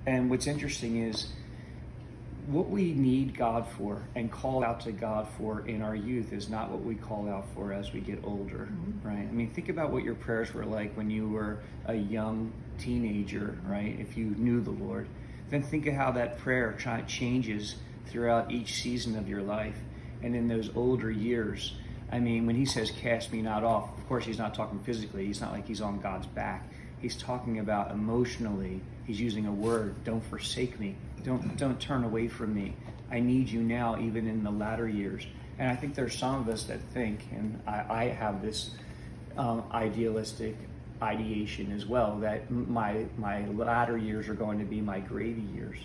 And what's interesting is what we need God for and call out to God for in our youth is not what we call out for as we get older, right? I mean, think about what your prayers were like when you were a young teenager, right? If you knew the Lord, then think of how that prayer changes throughout each season of your life. And in those older years, I mean, when he says, cast me not off, of course, he's not talking physically. He's not like he's on God's back. He's talking about emotionally. He's using a word, don't forsake me. Don't turn away from me. I need you now, even in the latter years. And I think there's some of us that think, and I have this idealistic ideation as well, that my latter years are going to be my gravy years.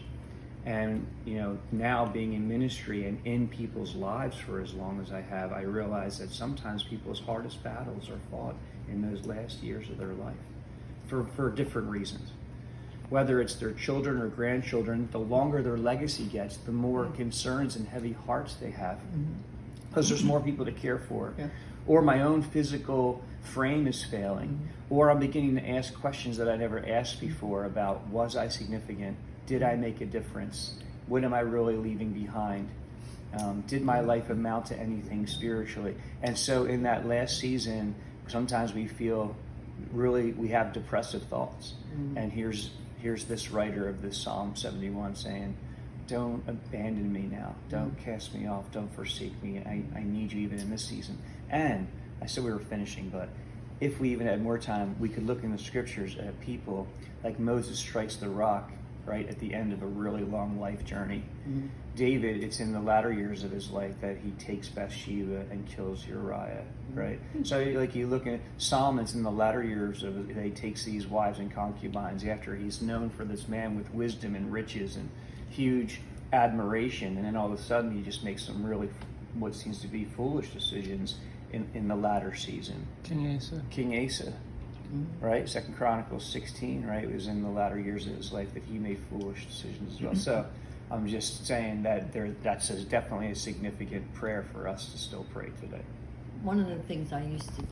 And, you know, now being in ministry and in people's lives for as long as I have, I realize that sometimes people's hardest battles are fought in those last years of their life for different reasons. Whether it's their children or grandchildren, the longer their legacy gets, the more concerns and heavy hearts they have, because there's more people to care for. Yeah. Or my own physical frame is failing, or I'm beginning to ask questions that I never asked before about, was I significant? Did I make a difference? What am I really leaving behind? Did my life amount to anything spiritually? And so in that last season, sometimes we feel we have depressive thoughts. And here's this writer of this Psalm 71 saying, don't abandon me now. Don't cast me off. Don't forsake me. I need you even in this season. And I said we were finishing, but if we even had more time, we could look in the scriptures at people like Moses strikes the rock right at the end of a really long life journey. David, it's in the latter years of his life that he takes Bathsheba and kills Uriah, right? So like you look at Solomon's in the latter years of he takes these wives and concubines after he's known for this man with wisdom and riches and huge admiration, and then all of a sudden he just makes some really what seems to be foolish decisions in the latter season. King Asa. Right, 2 Chronicles 16, right, it was in the latter years of his life that he made foolish decisions as well. So I'm just saying that that's definitely a significant prayer for us to still pray today. One of the things I used to